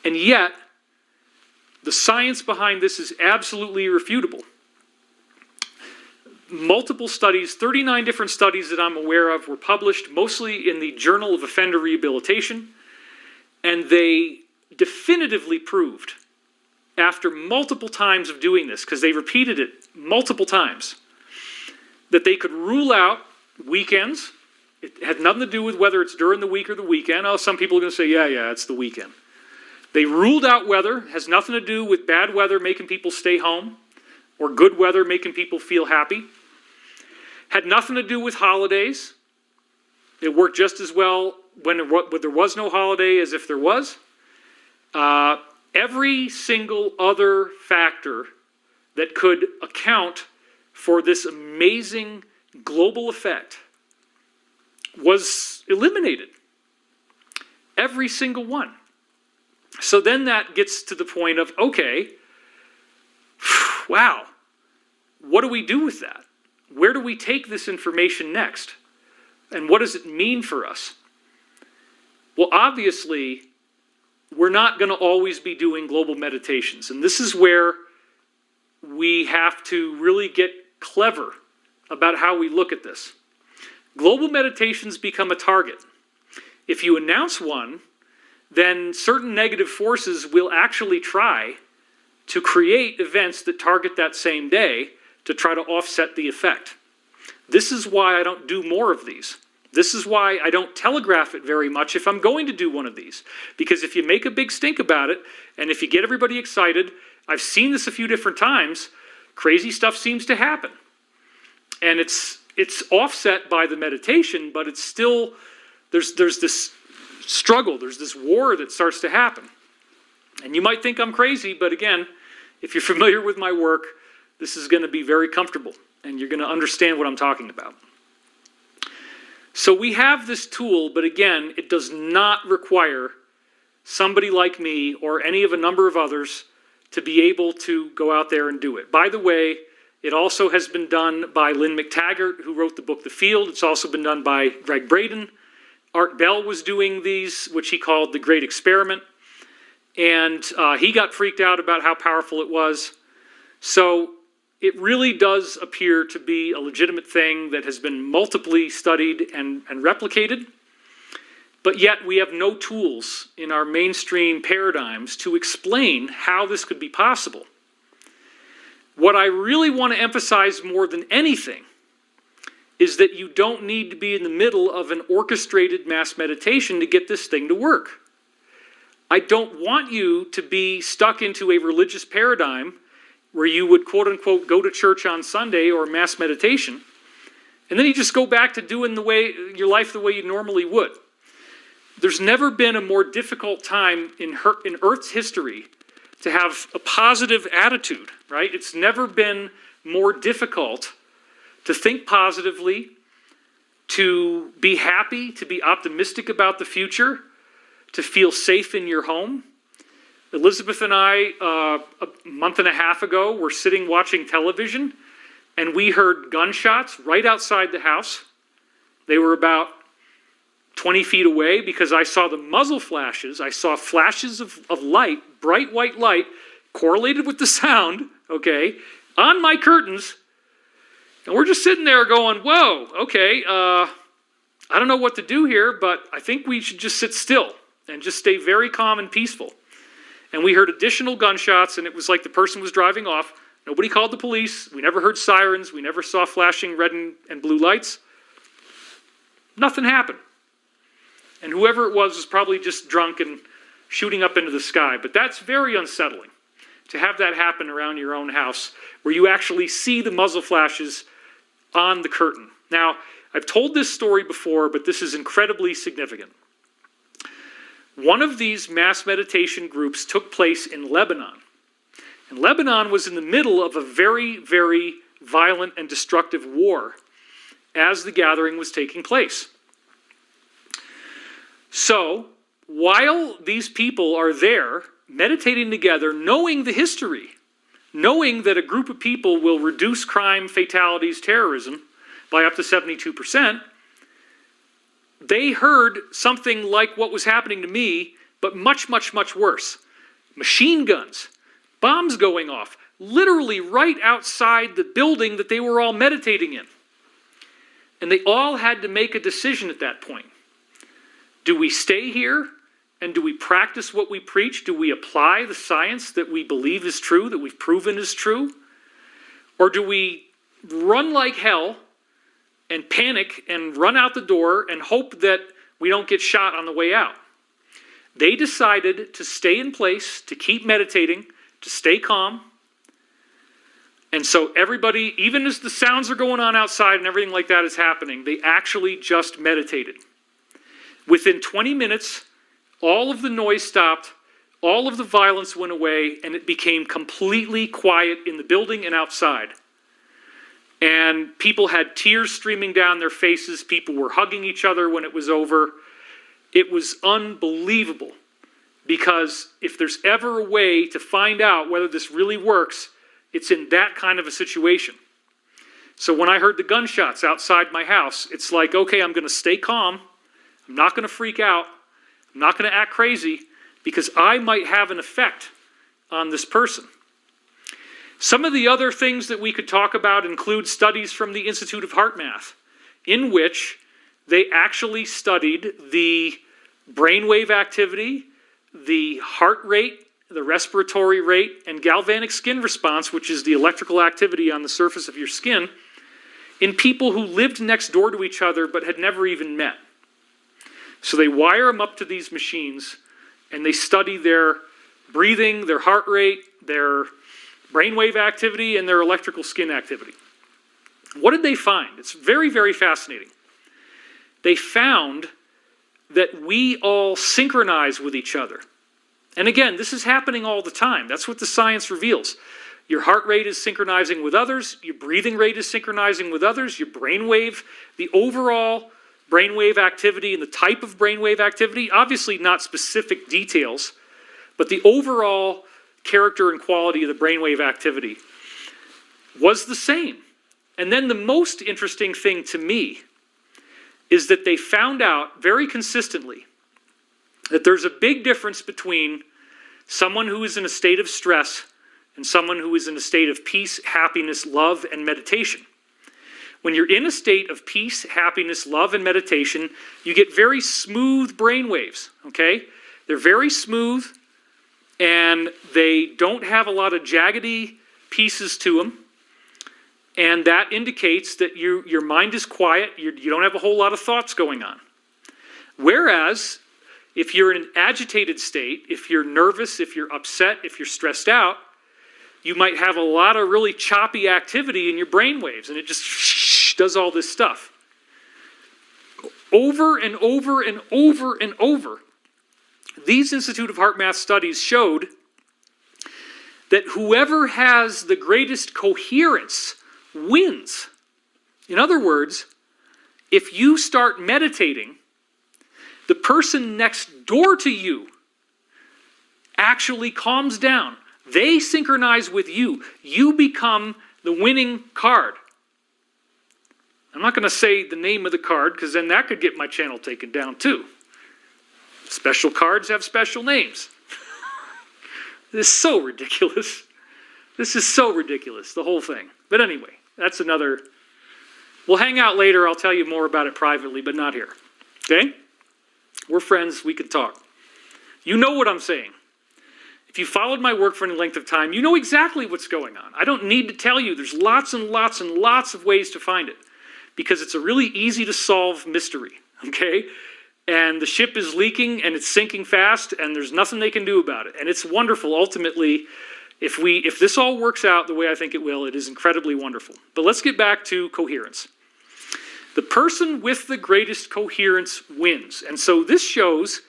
And yet, the science behind this is absolutely irrefutable. Multiple studies, 39 different studies that I'm aware of, were published mostly in the Journal of Offender Rehabilitation, and they definitively proved, after multiple times of doing this, because they repeated it multiple times, that they could rule out weekends. It had nothing to do with whether it's during the week or the weekend. Oh, some people are going to say, yeah, it's the weekend. They ruled out weather. It has nothing to do with bad weather making people stay home or good weather making people feel happy. Had nothing to do with holidays. It worked just as well when there was no holiday as if there was. Every single other factor that could account for this amazing global effect was eliminated. Every single one. So then that gets to the point of, okay, wow, what do we do with that? Where do we take this information next? And what does it mean for us? Well, obviously, we're not going to always be doing global meditations. And this is where we have to really get clever about how we look at this. Global meditations become a target. If you announce one, then certain negative forces will actually try to create events that target that same day to try to offset the effect. This is why I don't do more of these. This is why I don't telegraph it very much if I'm going to do one of these. Because if you make a big stink about it, and if you get everybody excited, I've seen this a few different times, crazy stuff seems to happen. And it's offset by the meditation, but it's still, there's this struggle, there's this war that starts to happen. And you might think I'm crazy, but again, if you're familiar with my work, this is going to be very comfortable, and you're going to understand what I'm talking about. So we have this tool, but again, it does not require somebody like me or any of a number of others to be able to go out there and do it. By the way, it also has been done by Lynn McTaggart, who wrote the book The Field. It's also been done by Greg Braden. Art Bell was doing these, which he called The Great Experiment. And he got freaked out about how powerful it was. So it really does appear to be a legitimate thing that has been multiply studied and replicated. But yet we have no tools in our mainstream paradigms to explain how this could be possible. What I really want to emphasize more than anything is that you don't need to be in the middle of an orchestrated mass meditation to get this thing to work. I don't want you to be stuck into a religious paradigm where you would, quote unquote, go to church on Sunday or mass meditation, and then you just go back to doing your life the way you normally would. There's never been a more difficult time in Earth's history to have a positive attitude, right? It's never been more difficult to think positively, to be happy, to be optimistic about the future, to feel safe in your home. Elizabeth and I, a month and a half ago, were sitting watching television, and we heard gunshots right outside the house. They were about 20 feet away because I saw the muzzle flashes. I saw flashes of light, bright white light, correlated with the sound, okay, on my curtains. And we're just sitting there going, whoa, okay, I don't know what to do here, but I think we should just sit still and just stay very calm and peaceful. And we heard additional gunshots, and it was like the person was driving off. Nobody called the police. We never heard sirens. We never saw flashing red and blue lights. Nothing happened. And whoever it was probably just drunk and shooting up into the sky. But that's very unsettling, to have that happen around your own house, where you actually see the muzzle flashes on the curtain. Now, I've told this story before, but this is incredibly significant. One of these mass meditation groups took place in Lebanon. And Lebanon was in the middle of a very, very violent and destructive war as the gathering was taking place. So, while these people are there meditating together, knowing the history, knowing that a group of people will reduce crime, fatalities, terrorism by up to 72%, they heard something like what was happening to me, but much, much, much worse. Machine guns, bombs going off, literally right outside the building that they were all meditating in. And they all had to make a decision at that point. Do we stay here and do we practice what we preach? Do we apply the science that we believe is true, that we've proven is true? Or do we run like hell and panic and run out the door and hope that we don't get shot on the way out? They decided to stay in place, to keep meditating, to stay calm. And so everybody, even as the sounds are going on outside and everything like that is happening, they actually just meditated. Within 20 minutes, all of the noise stopped, all of the violence went away, and it became completely quiet in the building and outside. And people had tears streaming down their faces. People were hugging each other when it was over. It was unbelievable, because if there's ever a way to find out whether this really works, it's in that kind of a situation. So when I heard the gunshots outside my house, it's like, okay, I'm going to stay calm. I'm not going to freak out. I'm not going to act crazy because I might have an effect on this person. Some of the other things that we could talk about include studies from the Institute of Heart Math, in which they actually studied the brainwave activity, the heart rate, the respiratory rate, and galvanic skin response, which is the electrical activity on the surface of your skin, in people who lived next door to each other but had never even met. So they wire them up to these machines, and they study their breathing, their heart rate, their brainwave activity, and their electrical skin activity. What did they find? It's very, very fascinating. They found that we all synchronize with each other. And again, this is happening all the time. That's what the science reveals. Your heart rate is synchronizing with others. Your breathing rate is synchronizing with others. Your brainwave, the overall brainwave activity and the type of brainwave activity, obviously not specific details, but the overall character and quality of the brainwave activity was the same. And then the most interesting thing to me is that they found out very consistently that there's a big difference between someone who is in a state of stress and someone who is in a state of peace, happiness, love, and meditation. When you're in a state of peace, happiness, love, and meditation, you get very smooth brain waves, okay? They're very smooth, and they don't have a lot of jaggedy pieces to them, and that indicates that your mind is quiet, you don't have a whole lot of thoughts going on. Whereas, if you're in an agitated state, if you're nervous, if you're upset, if you're stressed out, you might have a lot of really choppy activity in your brain waves, and it just does all this stuff. Over and over and over and over, these Institute of Heart Math studies showed that whoever has the greatest coherence wins. In other words, if you start meditating, the person next door to you actually calms down. They synchronize with you. You become the winning card. I'm not going to say the name of the card because then that could get my channel taken down too. Special cards have special names. This is so ridiculous. This is so ridiculous, the whole thing. But anyway, that's another... We'll hang out later. I'll tell you more about it privately, but not here. Okay? We're friends. We can talk. You know what I'm saying. If you followed my work for any length of time, you know exactly what's going on. I don't need to tell you. There's lots and lots and lots of ways to find it because it's a really easy to solve mystery, okay? And the ship is leaking and it's sinking fast and there's nothing they can do about it. And it's wonderful, ultimately, if this all works out the way I think it will, it is incredibly wonderful. But let's get back to coherence. The person with the greatest coherence wins. And so this shows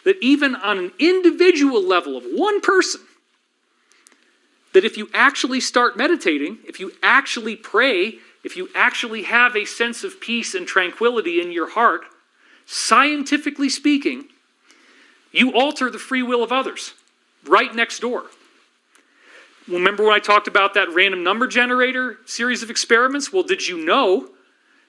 that even on an individual level of one person, that if you actually start meditating, if you actually pray, if you actually have a sense of peace and tranquility in your heart, scientifically speaking, you alter the free will of others right next door. Remember when I talked about that random number generator series of experiments? Well, did you know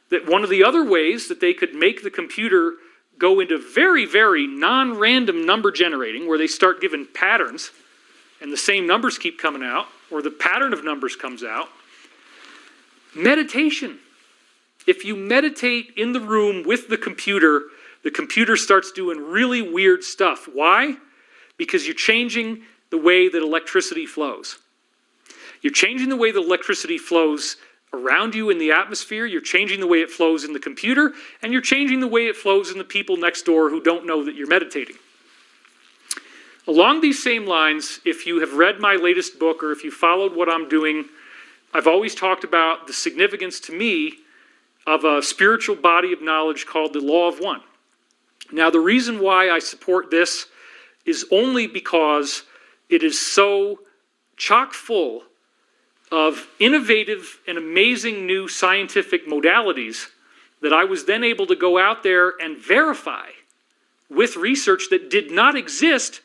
that one of the other ways that they could make the computer go into very, very non-random number generating, where they start giving patterns, and the same numbers keep coming out, or the pattern of numbers comes out? Meditation. If you meditate in the room with the computer starts doing really weird stuff. Why? Because you're changing the way that electricity flows. You're changing the way that electricity flows around you in the atmosphere, you're changing the way it flows in the computer, and you're changing the way it flows in the people next door who don't know that you're meditating. Along these same lines, if you have read my latest book or if you followed what I'm doing, I've always talked about the significance to me of a spiritual body of knowledge called the Law of One. Now, the reason why I support this is only because it is so chock full of innovative and amazing new scientific modalities that I was then able to go out there and verify with research that did not exist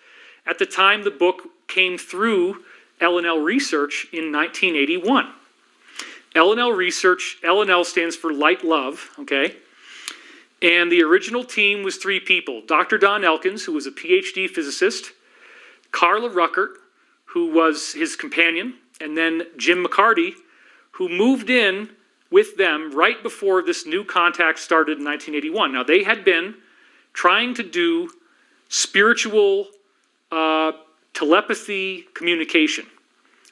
at the time the book came through L&L Research in 1981. L&L Research, L&L stands for Light Love, okay? And the original team was 3 people. Dr. Don Elkins, who was a PhD physicist, Carla Ruckert, who was his companion, and then Jim McCarty, who moved in with them right before this new contact started in 1981. Now, they had been trying to do spiritual telepathy communication,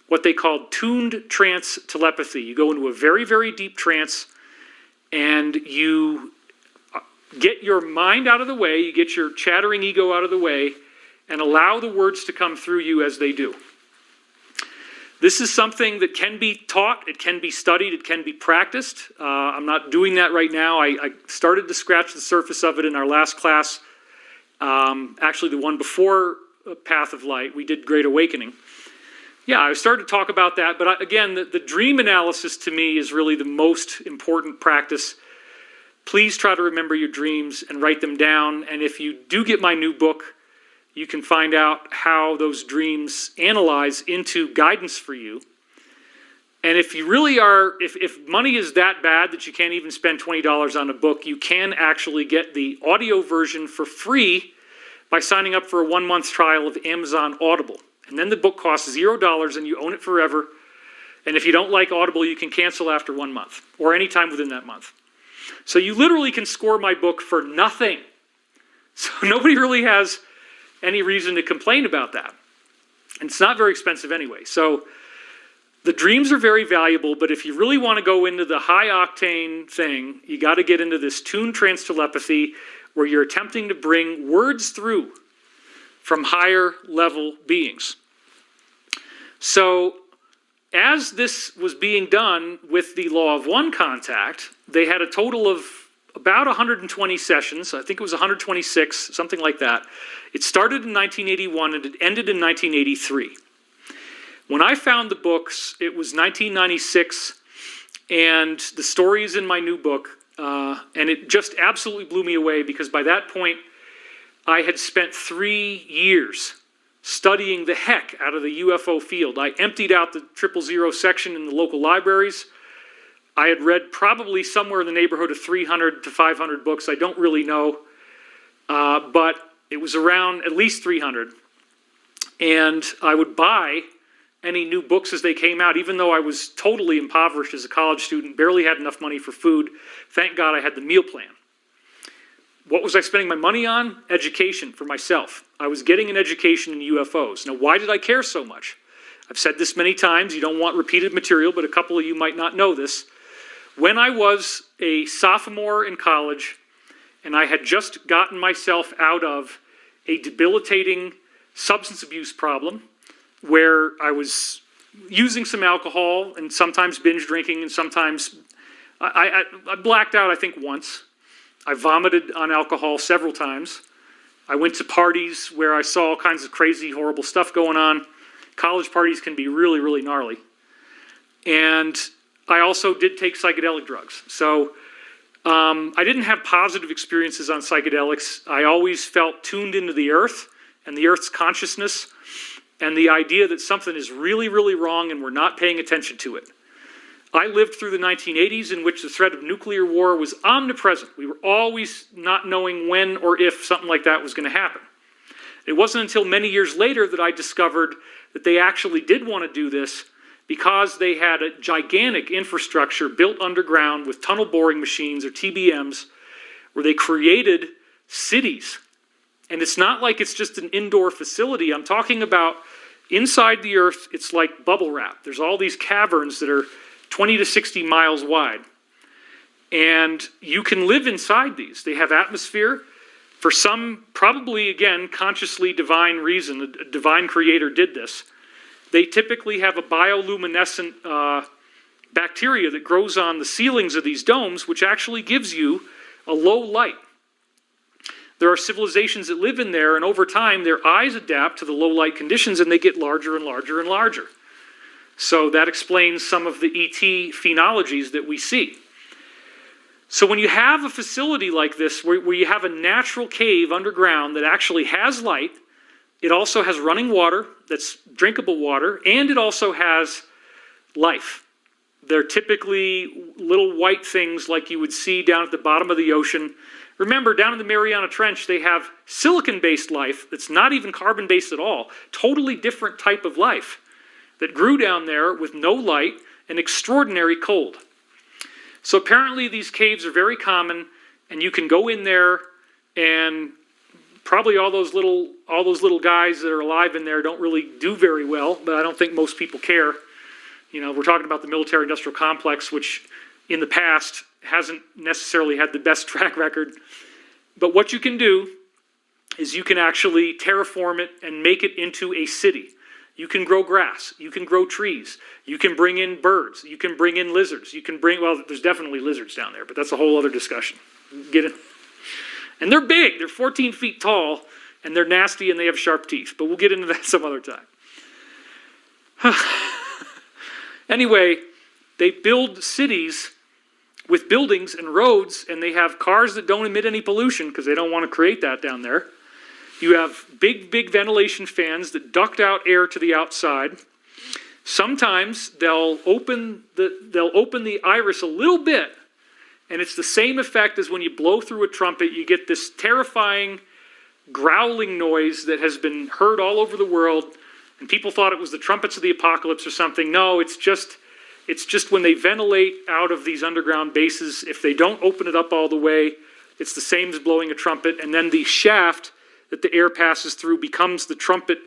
what they called tuned trance telepathy. You go into a very, very deep trance, and you get your mind out of the way, you get your chattering ego out of the way, and allow the words to come through you as they do. This is something that can be taught, it can be studied, it can be practiced. I'm not doing that right now. I started to scratch the surface of it in our last class. Actually, the one before Path of Light, we did Great Awakening. Yeah, I started to talk about that, but again, the dream analysis to me is really the most important practice. Please try to remember your dreams and write them down, and if you do get my new book, you can find out how those dreams analyze into guidance for you. And if you really are, if money is that bad that you can't even spend $20 on a book, you can actually get the audio version for free by signing up for a 1-month trial of Amazon Audible. And then the book costs $0 and you own it forever. And if you don't like Audible, you can cancel after 1 month or any time within that month. So you literally can score my book for nothing. So nobody really has any reason to complain about that. And it's not very expensive anyway. So the dreams are very valuable, but if you really want to go into the high octane thing, you got to get into this tuned trance telepathy where you're attempting to bring words through from higher level beings. So as this was being done with the Law of One contact, they had a total of about 120 sessions. I think it was 126, something like that. It started in 1981 and it ended in 1983. When I found the books, it was 1996, and the story is in my new book, and it just absolutely blew me away because by that point, I had spent 3 years studying the heck out of the UFO field. I emptied out the 000 section in the local libraries. I had read probably somewhere in the neighborhood of 300 to 500 books. I don't really know, but it was around at least 300. And I would buy any new books as they came out, even though I was totally impoverished as a college student, barely had enough money for food. Thank God I had the meal plan. What was I spending my money on? Education for myself. I was getting an education in UFOs. Now, why did I care so much? I've said this many times. You don't want repeated material, but a couple of you might not know this. When I was a sophomore in college, and I had just gotten myself out of a debilitating substance abuse problem, where I was using some alcohol and sometimes binge drinking and sometimes I blacked out, I think, once. I vomited on alcohol several times. I went to parties where I saw all kinds of crazy, horrible stuff going on. College parties can be really, really gnarly. And I also did take psychedelic drugs. So I didn't have positive experiences on psychedelics. I always felt tuned into the earth and the earth's consciousness and the idea that something is really, really wrong and we're not paying attention to it. I lived through the 1980s in which the threat of nuclear war was omnipresent. We were always not knowing when or if something like that was going to happen. It wasn't until many years later that I discovered that they actually did want to do this because they had a gigantic infrastructure built underground with tunnel boring machines or TBMs where they created cities. And it's not like it's just an indoor facility. I'm talking about inside the earth, it's like bubble wrap. There's all these caverns that are 20 to 60 miles wide. And you can live inside these. They have atmosphere. For some, probably, again, consciously divine reason, a divine creator did this. They typically have a bioluminescent bacteria that grows on the ceilings of these domes, which actually gives you a low light. There are civilizations that live in there, and over time, their eyes adapt to the low light conditions, and they get larger and larger and larger. So that explains some of the ET phenologies that we see. So when you have a facility like this, where you have a natural cave underground that actually has light, it also has running water that's drinkable water, and it also has life. They're typically little white things like you would see down at the bottom of the ocean. Remember, down in the Mariana Trench, they have silicon-based life that's not even carbon-based at all. Totally different type of life that grew down there with no light and extraordinary cold. So apparently these caves are very common, and you can go in there, and probably all those little guys that are alive in there don't really do very well, but I don't think most people care. You know, we're talking about the military-industrial complex, which in the past hasn't necessarily had the best track record. But what you can do is you can actually terraform it and make it into a city. You can grow grass, you can grow trees, you can bring in birds, you can bring in lizards, you can bring, well, there's definitely lizards down there, but that's a whole other discussion. Get it? And they're big, they're 14 feet tall, and they're nasty and they have sharp teeth, but we'll get into that some other time. Anyway, they build cities with buildings and roads, and they have cars that don't emit any pollution because they don't want to create that down there. You have big, big ventilation fans that duct out air to the outside. Sometimes they'll open the iris a little bit, and it's the same effect as when you blow through a trumpet. You get this terrifying growling noise that has been heard all over the world, and people thought it was the trumpets of the apocalypse or something. No, it's just when they ventilate out of these underground bases. If they don't open it up all the way, it's the same as blowing a trumpet, and then the shaft that the air passes through becomes the trumpet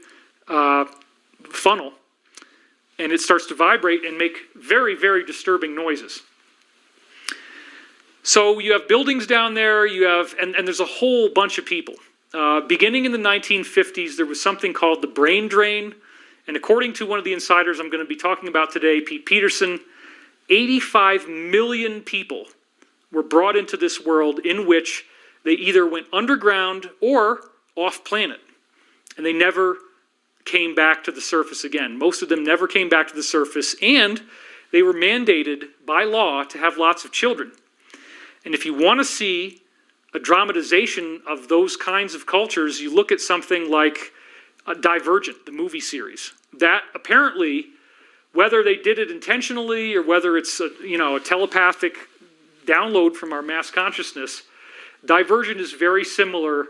funnel, and it starts to vibrate and make very, very disturbing noises. So you have buildings down there, and there's a whole bunch of people. Beginning in the 1950s, there was something called the brain drain, and according to one of the insiders I'm going to be talking about today, Pete Peterson, 85 million people were brought into this world in which they either went underground or off planet, and they never came back to the surface again. Most of them never came back to the surface, and they were mandated by law to have lots of children. And if you want to see a dramatization of those kinds of cultures, you look at something like Divergent, the movie series. That apparently, whether they did it intentionally or whether it's a telepathic download from our mass consciousness, Divergent is very similar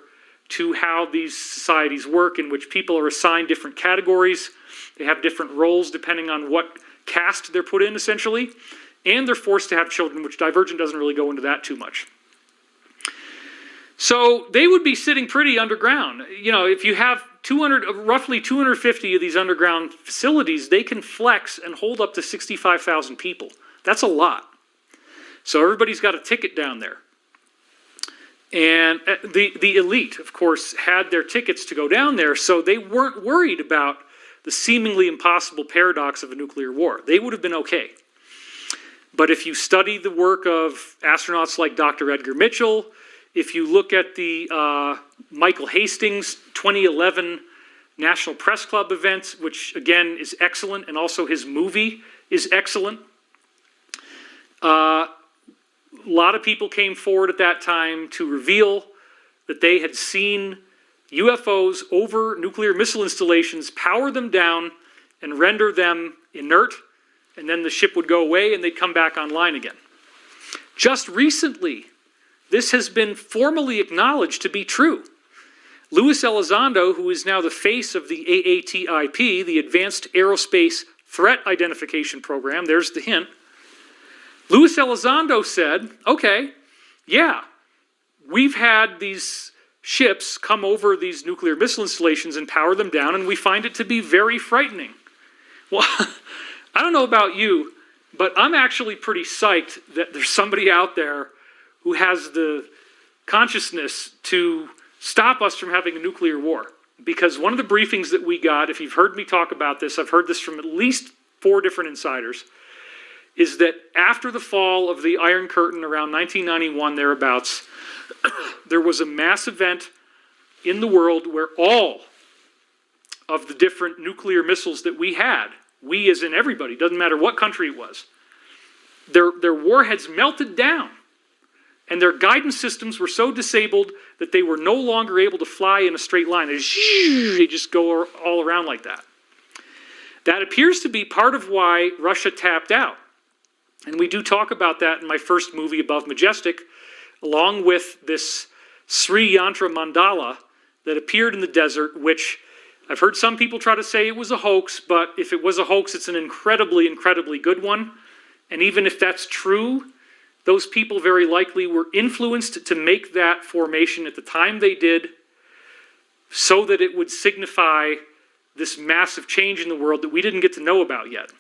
to how these societies work, in which people are assigned different categories. They have different roles depending on what caste they're put in, essentially. And they're forced to have children, which Divergent doesn't really go into that too much. So they would be sitting pretty underground. You know, if you have roughly 250 of these underground facilities, they can flex and hold up to 65,000 people. That's a lot. So everybody's got a ticket down there. And the elite, of course, had their tickets to go down there, so they weren't worried about the seemingly impossible paradox of a nuclear war. They would have been okay. But if you study the work of astronauts like Dr. Edgar Mitchell, if you look at the Michael Hastings 2011 National Press Club event, which again is excellent, and also his movie is excellent, a lot of people came forward at that time to reveal that they had seen UFOs over nuclear missile installations, power them down, and render them inert, and then the ship would go away and they'd come back online again. Just recently, this has been formally acknowledged to be true. Luis Elizondo, who is now the face of the AATIP, the Advanced Aerospace Threat Identification Program, there's the hint. Luis Elizondo said, okay, yeah, we've had these ships come over these nuclear missile installations and power them down, and we find it to be very frightening. Well, I don't know about you, but I'm actually pretty psyched that there's somebody out there who has the consciousness to stop us from having a nuclear war. Because one of the briefings that we got, if you've heard me talk about this, I've heard this from at least 4 different insiders, is that after the fall of the Iron Curtain around 1991, thereabouts, there was a mass event in the world where all of the different nuclear missiles that we had, we as in everybody, doesn't matter what country it was, their warheads melted down, and their guidance systems were so disabled that they were no longer able to fly in a straight line. They just go all around like that. That appears to be part of why Russia tapped out. And we do talk about that in my first movie, Above Majestic, along with this Sri Yantra mandala that appeared in the desert, which I've heard some people try to say it was a hoax, but if it was a hoax, it's an incredibly, incredibly good one. And even if that's true, those people very likely were influenced to make that formation at the time they did so that it would signify this massive change in the world that we didn't get to know about yet.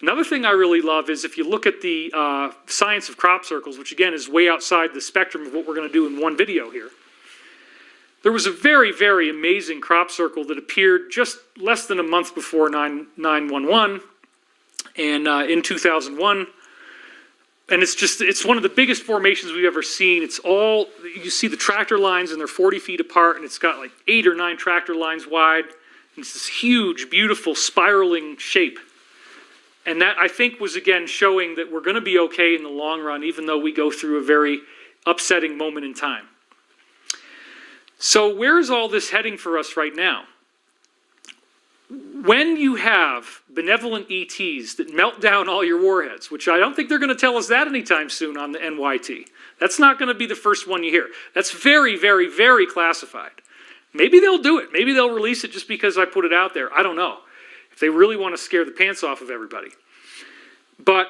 Another thing I really love is if you look at the science of crop circles, which again is way outside the spectrum of what we're going to do in one video here. There was a very, very amazing crop circle that appeared just less than a month before 9/11 and in 2001. And it's one of the biggest formations we've ever seen. It's all, you see the tractor lines and they're 40 feet apart and it's got like 8 or 9 tractor lines wide. And it's this huge, beautiful, spiraling shape. And that, I think, was again showing that we're going to be okay in the long run, even though we go through a very upsetting moment in time. So where is all this heading for us right now? When you have benevolent ETs that melt down all your warheads, which I don't think they're going to tell us that anytime soon on the NYT. That's not going to be the first one you hear. That's very, very, very classified. Maybe they'll do it. Maybe they'll release it just because I put it out there. I don't know. If they really want to scare the pants off of everybody. But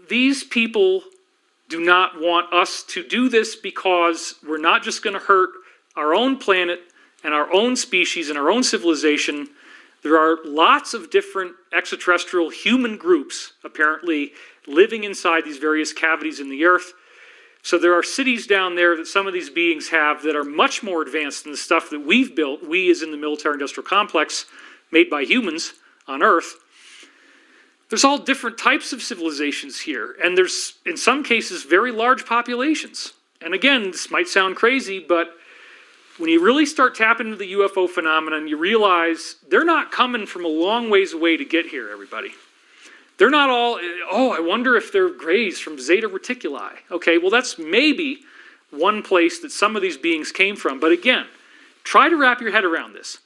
these people do not want us to do this because we're not just going to hurt our own planet and our own species and our own civilization. There are lots of different extraterrestrial human groups apparently living inside these various cavities in the earth. So there are cities down there that some of these beings have that are much more advanced than the stuff that we've built, we as in the military-industrial complex, made by humans on Earth. There's all different types of civilizations here, and there's, in some cases, very large populations. And again, this might sound crazy, but when you really start tapping into the UFO phenomenon, you realize they're not coming from a long ways away to get here, everybody. They're not all, oh, I wonder if they're grays from Zeta Reticuli. Okay, well, that's maybe one place that some of these beings came from. But again, try to wrap your head around this.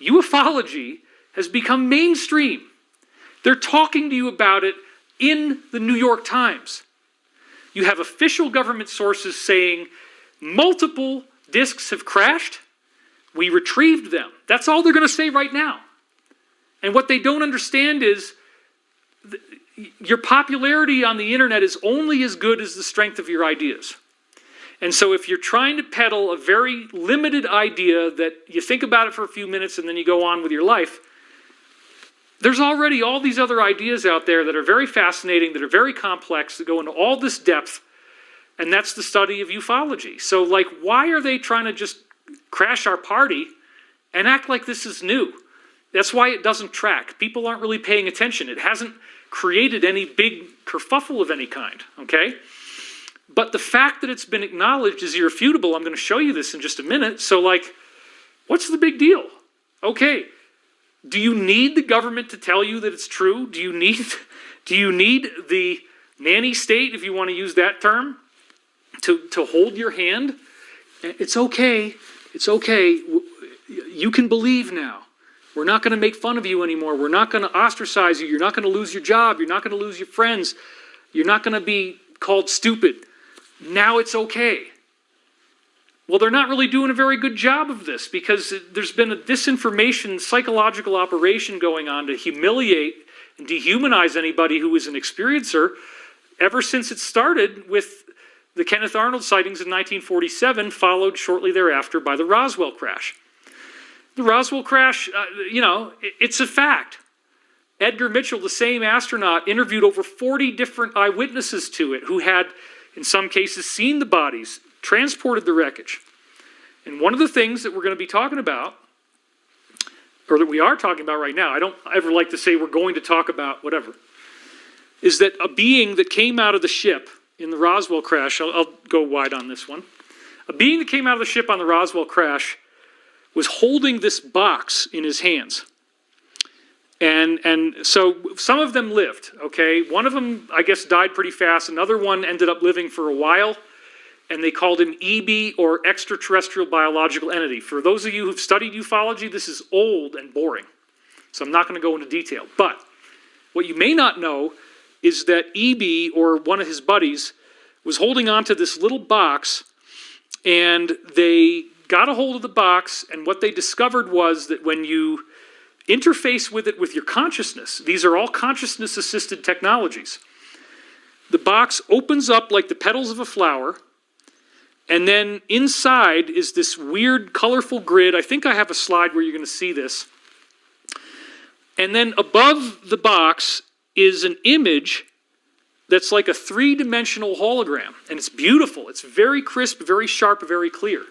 Ufology has become mainstream. They're talking to you about it in the New York Times. You have official government sources saying multiple discs have crashed. We retrieved them. That's all they're going to say right now. And what they don't understand is your popularity on the internet is only as good as the strength of your ideas. And so if you're trying to peddle a very limited idea that you think about it for a few minutes and then you go on with your life, there's already all these other ideas out there that are very fascinating, that are very complex, that go into all this depth, and that's the study of ufology. So, like, why are they trying to just crash our party and act like this is new? That's why it doesn't track. People aren't really paying attention. It hasn't created any big kerfuffle of any kind, okay? But the fact that it's been acknowledged is irrefutable. I'm going to show you this in just a minute. So, like, what's the big deal? Okay, do you need the government to tell you that it's true? Do you need the nanny state, if you want to use that term, to hold your hand? It's okay. It's okay. You can believe now. We're not going to make fun of you anymore. We're not going to ostracize you. You're not going to lose your job. You're not going to lose your friends. You're not going to be called stupid. Now it's okay. Well, they're not really doing a very good job of this because there's been a disinformation psychological operation going on to humiliate and dehumanize anybody who is an experiencer ever since it started with the Kenneth Arnold sightings in 1947, followed shortly thereafter by the Roswell crash. The Roswell crash, it's a fact. Edgar Mitchell, the same astronaut, interviewed over 40 different eyewitnesses to it who had, in some cases, seen the bodies, transported the wreckage. And one of the things that we're going to be talking about, or that we are talking about right now, I don't ever like to say we're going to talk about whatever, is that a being that came out of the ship in the Roswell crash, I'll go wide on this one, a being that came out of the ship on the Roswell crash was holding this box in his hands. And so some of them lived, okay? One of them, I guess, died pretty fast. Another one ended up living for a while, and they called him EB, or extraterrestrial biological entity. For those of you who've studied ufology, this is old and boring, so I'm not going to go into detail. But what you may not know is that E.B., or one of his buddies, was holding on to this little box, and they got a hold of the box, and what they discovered was that when you interface with it with your consciousness, these are all consciousness-assisted technologies, the box opens up like the petals of a flower, and then inside is this weird, colorful grid. I think I have a slide where you're going to see this. And then above the box is an image that's like a three-dimensional hologram, and it's beautiful. It's very crisp, very sharp, very clear.